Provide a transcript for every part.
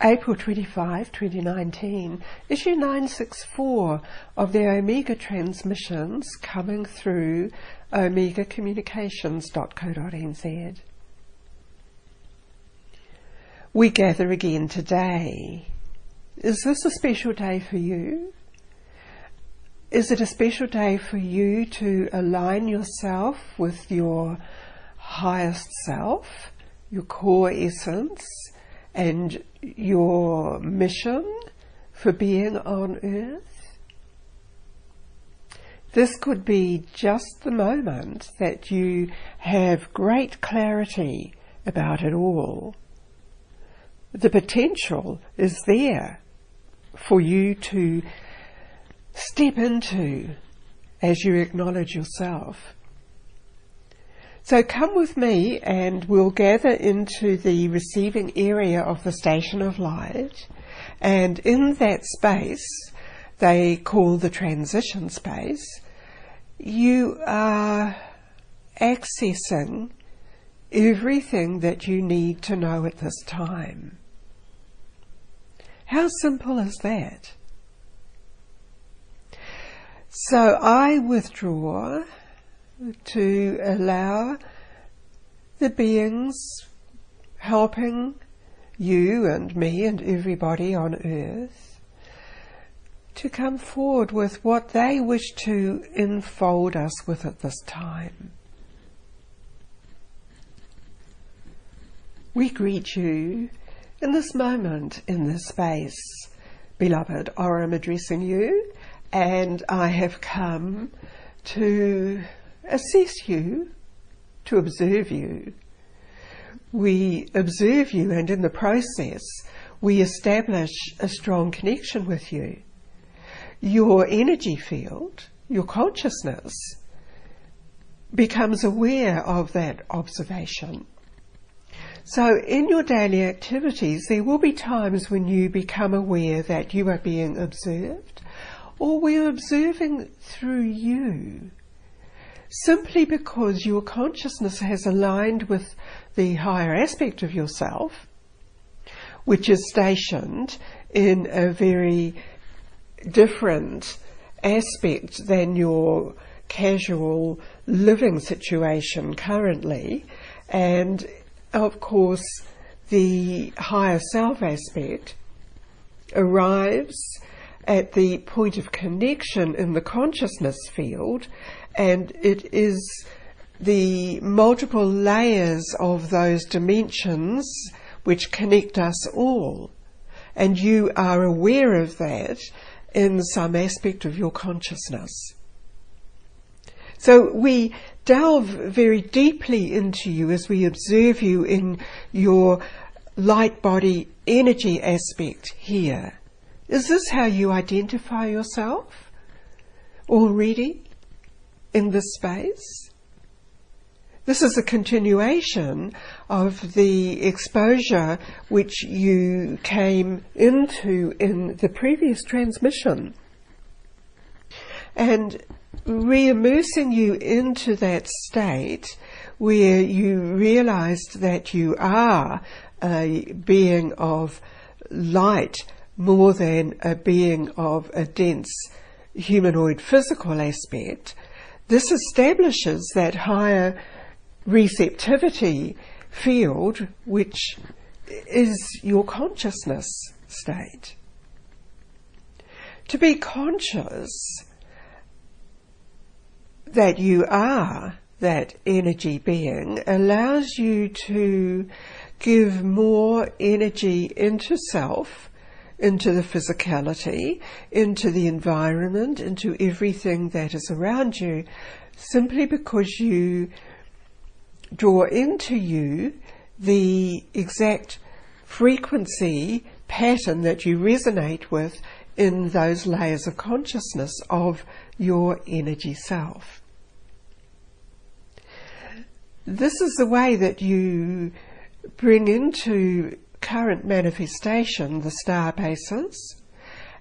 April 25, 2019, issue 964 of the Omega transmissions coming through omegacommunications.co.nz. We gather again today. Is this a special day for you? Is it a special day for you to align yourself with your highest self, your core essence, and your mission for being on earth? This could be just the moment that you have great clarity about it all. The potential is there for you to step into as you acknowledge yourself. So come with me and we'll gather into the receiving area of the station of light, and in that space they call the transition space, you are accessing everything that you need to know at this time. How simple is that? So I withdraw to allow the beings helping you and me and everybody on earth to come forward with what they wish to enfold us with at this time. We greet you in this moment, in this space. Beloved, Orem addressing you, and I have come to assess you, to observe you. We observe you, and in the process we establish a strong connection with you. Your energy field, your consciousness, becomes aware of that observation. So in your daily activities there will be times when you become aware that you are being observed, or we're observing through you, simply because your consciousness has aligned with the higher aspect of yourself, which is stationed in a very different aspect than your casual living situation currently. And of course the higher self aspect arrives at the point of connection in the consciousness field, and it is the multiple layers of those dimensions which connect us all, and you are aware of that in some aspect of your consciousness. So we delve very deeply into you as we observe you in your light body energy aspect here. Is this how you identify yourself already in this space? This is a continuation of the exposure which you came into in the previous transmission, and re-immersing you into that state where you realized that you are a being of light more than a being of a dense humanoid physical aspect. This establishes that higher receptivity field, which is your consciousness state. To be conscious that you are that energy being allows you to give more energy into self, into the physicality, into the environment, into everything that is around you, simply because you draw into you the exact frequency pattern that you resonate with in those layers of consciousness of your energy self. This is the way that you bring into current manifestation the star bases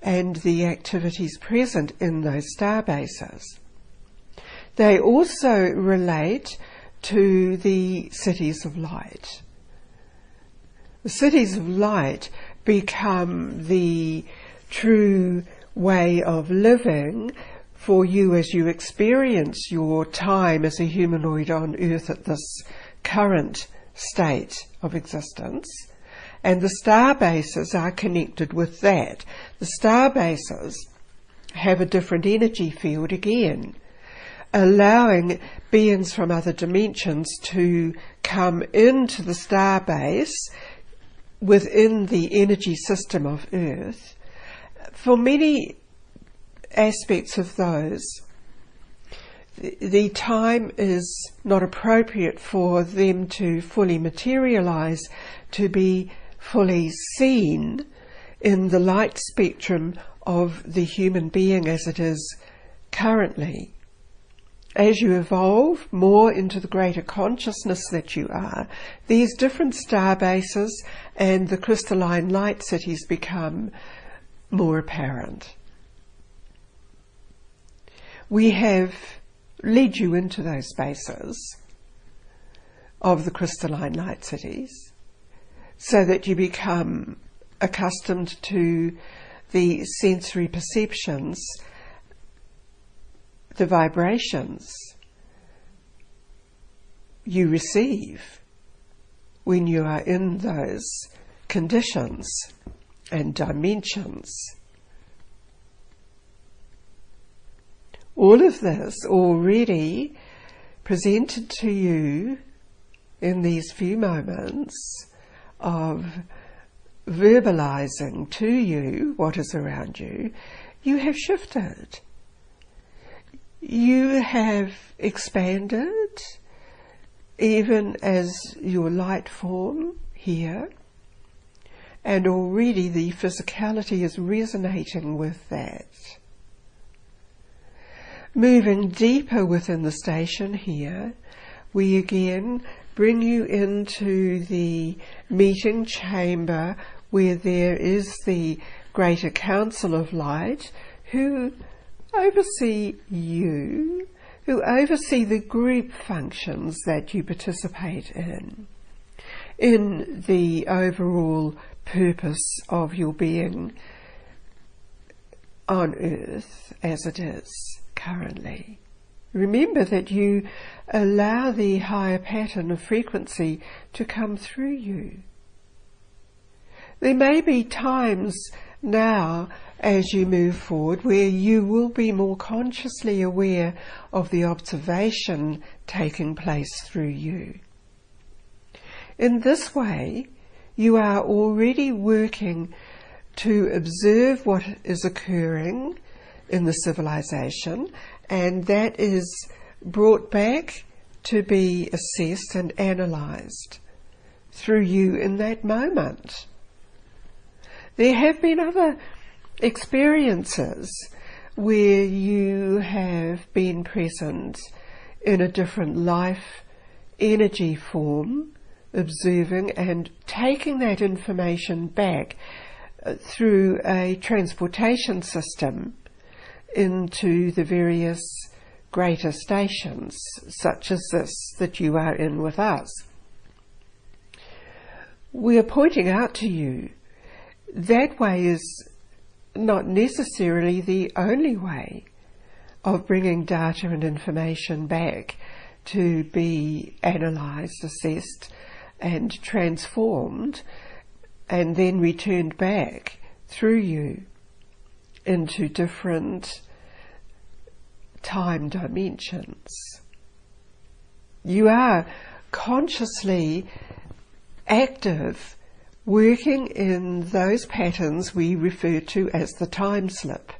and the activities present in those star bases. They also relate to the cities of light. The cities of light become the true way of living for you as you experience your time as a humanoid on Earth at this current state of existence. And the star bases are connected with that. The star bases have a different energy field again, allowing beings from other dimensions to come into the star base within the energy system of Earth. For many aspects of those, the time is not appropriate for them to fully materialize, to be fully seen in the light spectrum of the human being as it is currently. As you evolve more into the greater consciousness that you are, these different star bases and the crystalline light cities become more apparent. We have led you into those spaces of the crystalline light cities so that you become accustomed to the sensory perceptions, the vibrations you receive when you are in those conditions and dimensions. All of this already presented to you in these few moments of verbalizing to you what is around you, you have shifted. You have expanded, even as your light form here, and already the physicality is resonating with that. Moving deeper within the station here, we again bring you into the meeting chamber where there is the Greater Council of Light who oversee you, who oversee the group functions that you participate in the overall purpose of your being on Earth as it is currently. Remember that you allow the higher pattern of frequency to come through you. There may be times now as you move forward where you will be more consciously aware of the observation taking place through you. In this way, you are already working to observe what is occurring in the civilization, and that is brought back to be assessed and analysed through you in that moment. There have been other experiences where you have been present in a different life energy form, observing and taking that information back through a transportation system into the various greater stations, such as this that you are in with us. We are pointing out to you that way is not necessarily the only way of bringing data and information back to be analysed, assessed and transformed and then returned back through you into different time dimensions. You are consciously active, working in those patterns we refer to as the time slip,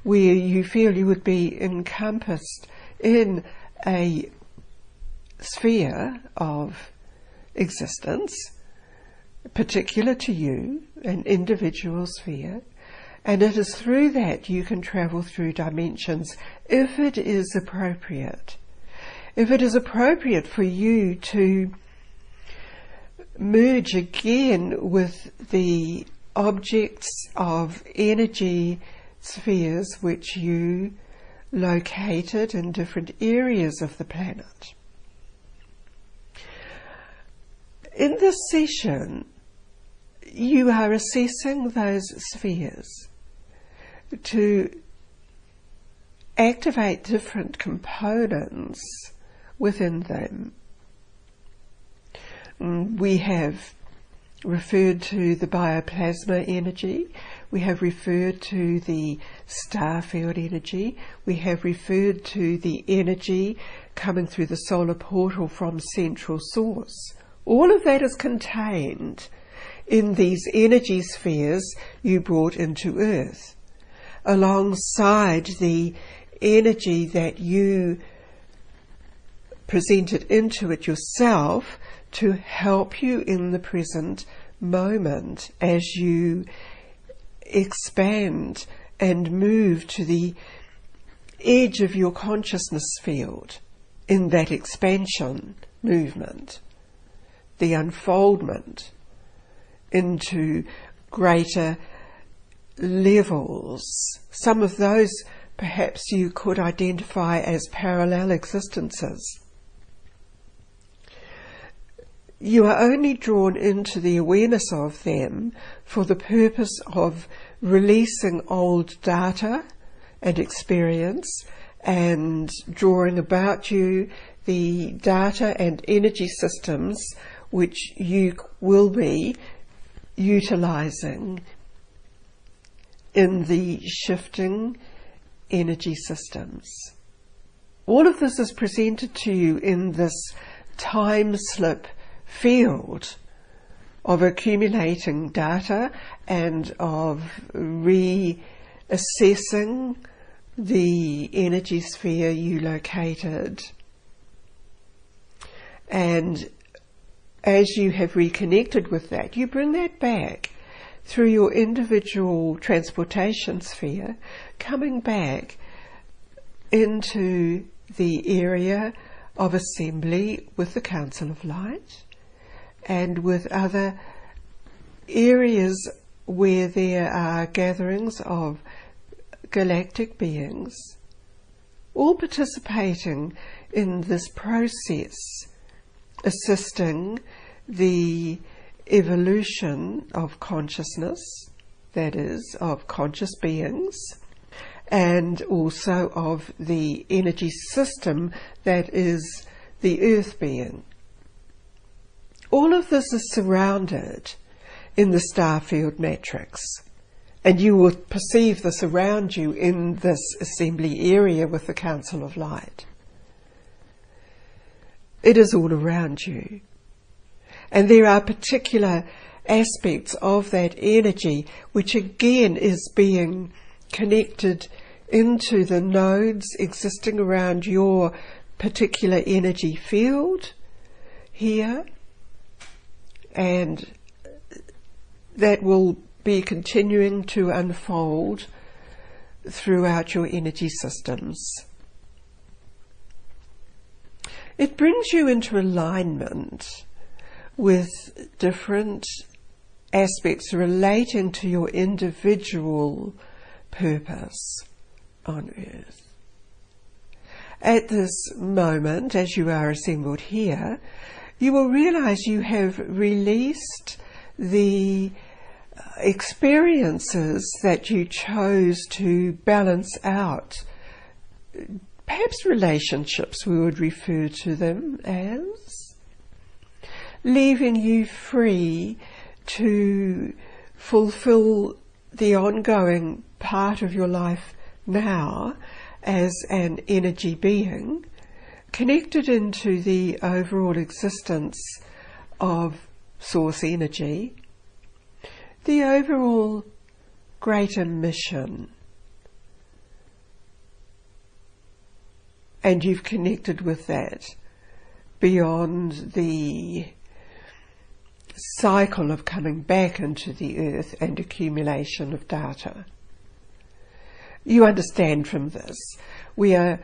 where you feel you would be encompassed in a sphere of existence, particular to you, an individual sphere, and it is through that you can travel through dimensions if it is appropriate. If it is appropriate for you to merge again with the objects of energy spheres which you located in different areas of the planet. In this session, you are assessing those spheres to activate different components within them. We have referred to the bioplasma energy, we have referred to the star field energy, we have referred to the energy coming through the solar portal from central source. All of that is contained in these energy spheres you brought into Earth, alongside the energy that you presented into it yourself to help you in the present moment as you expand and move to the edge of your consciousness field in that expansion movement, the unfoldment into greater levels. Some of those perhaps you could identify as parallel existences. You are only drawn into the awareness of them for the purpose of releasing old data and experience and drawing about you the data and energy systems which you will be utilizing in the shifting energy systems. All of this is presented to you in this time slip field of accumulating data and of reassessing the energy sphere you located. And as you have reconnected with that, you bring that back through your individual transportation sphere, coming back into the area of assembly with the Council of Light and with other areas where there are gatherings of galactic beings, all participating in this process, assisting the evolution of consciousness, that is, of conscious beings, and also of the energy system that is the Earth being. All of this is surrounded in the star field matrix, and you will perceive this around you in this assembly area with the Council of Light. It is all around you. And there are particular aspects of that energy which again is being connected into the nodes existing around your particular energy field here, and that will be continuing to unfold throughout your energy systems. It brings you into alignment with different aspects relating to your individual purpose on Earth. At this moment, as you are assembled here, you will realize you have released the experiences that you chose to balance out, perhaps relationships we would refer to them as, leaving you free to fulfill the ongoing part of your life now as an energy being connected into the overall existence of source energy, the overall greater mission. And you've connected with that beyond the cycle of coming back into the Earth and accumulation of data. You understand from this. We are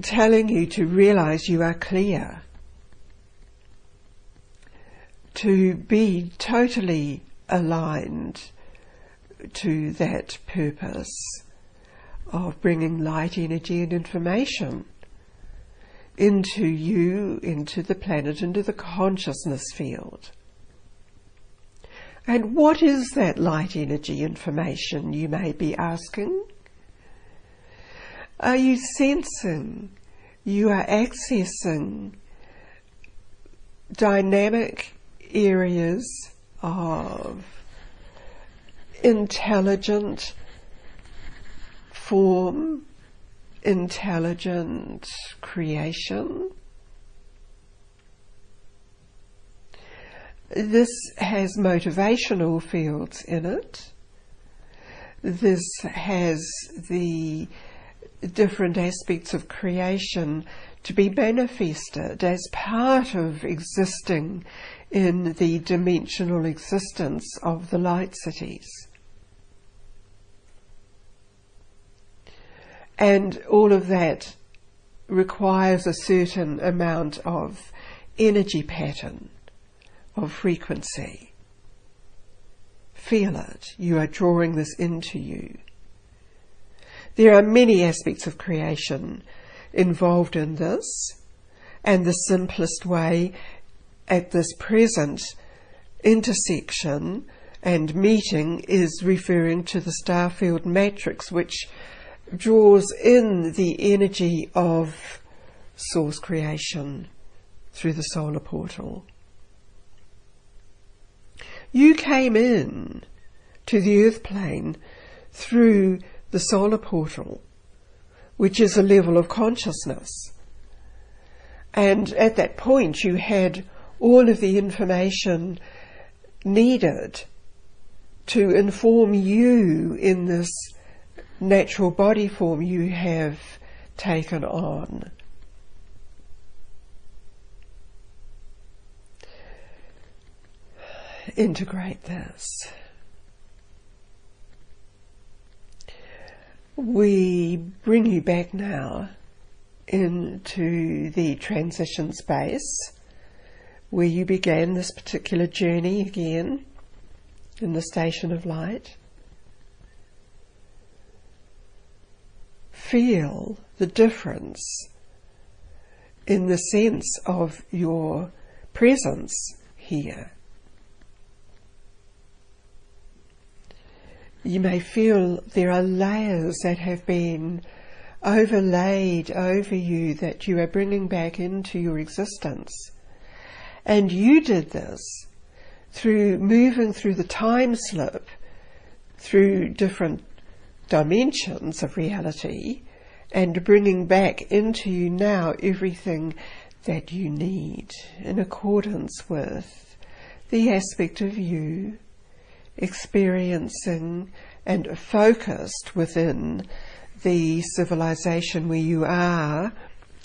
telling you to realize you are clear, to be totally aligned to that purpose of bringing light energy and information into you, into the planet, into the consciousness field. And what is that light energy information, you may be asking? Are you sensing you are accessing dynamic areas of intelligent form, intelligent creation? This has motivational fields in it. This has the different aspects of creation to be manifested as part of existing in the dimensional existence of the light cities. And all of that requires a certain amount of energy pattern, of frequency. Feel it. You are drawing this into you. There are many aspects of creation involved in this, and the simplest way at this present intersection and meeting is referring to the star field matrix, which draws in the energy of source creation through the solar portal. You came in to the earth plane through the solar portal, which is a level of consciousness. And at that point you had all of the information needed to inform you in this natural body form you have taken on. Integrate this. We bring you back now into the transition space where you began this particular journey again in the station of light. Feel the difference in the sense of your presence here. You may feel there are layers that have been overlaid over you that you are bringing back into your existence. And you did this through moving through the time slip, through different dimensions of reality, and bringing back into you now everything that you need in accordance with the aspect of you experiencing and focused within the civilization where you are,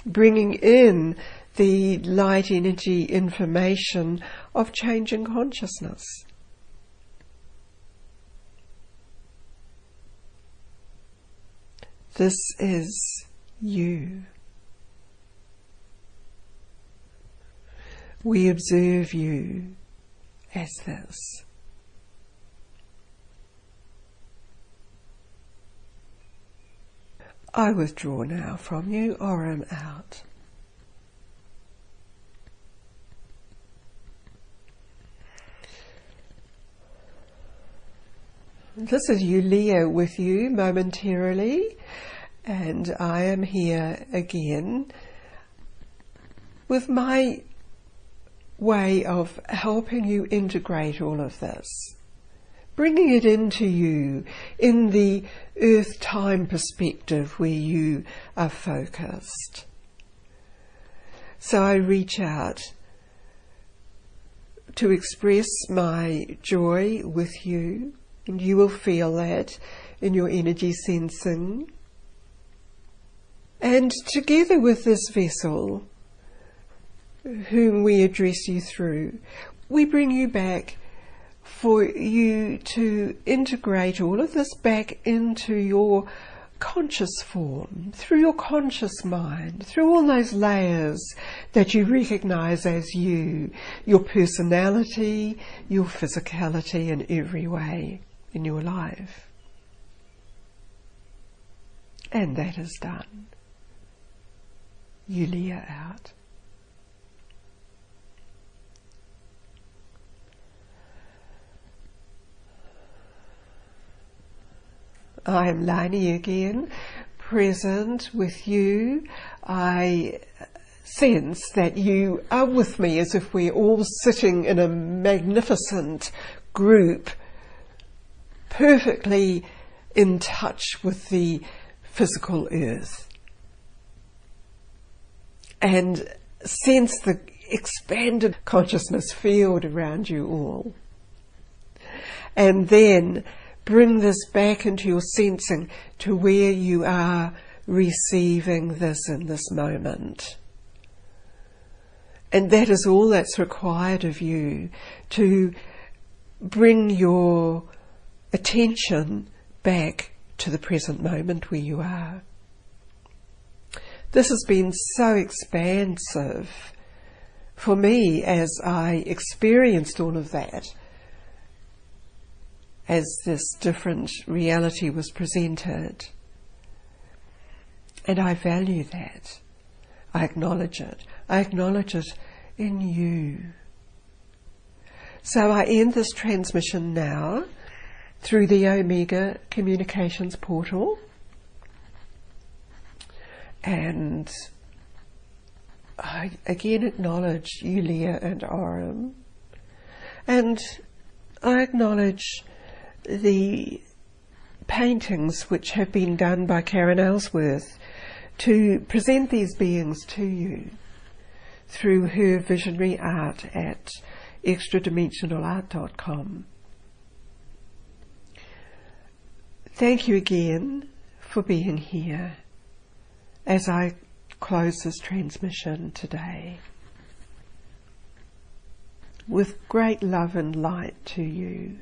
bringing in the light energy information of changing consciousness. This is you. We observe you as this. I withdraw now from you, Orem out. This is Yulia with you momentarily, and I am here again with my way of helping you integrate all of this, bringing it into you in the earth-time perspective where you are focused. So I reach out to express my joy with you, and you will feel that in your energy sensing. And together with this vessel, whom we address you through, we bring you back for you to integrate all of this back into your conscious form, through your conscious mind, through all those layers that you recognize as you, your personality, your physicality in every way in your life. And that is done. Yulia out. I am Laini again, present with you. I sense that you are with me as if we're all sitting in a magnificent group, perfectly in touch with the physical earth. And sense the expanded consciousness field around you all. And then bring this back into your sensing to where you are receiving this in this moment. And that is all that's required of you, to bring your attention back to the present moment where you are. This has been so expansive for me as I experienced all of that, as this different reality was presented. And I value that. I acknowledge it. I acknowledge it in you. So I end this transmission now through the Omega Communications portal. And I again acknowledge Yulia and Orem. And I acknowledge the paintings which have been done by Karen Ellsworth to present these beings to you through her visionary art at extradimensionalart.com. Thank you again for being here as I close this transmission today. With great love and light to you.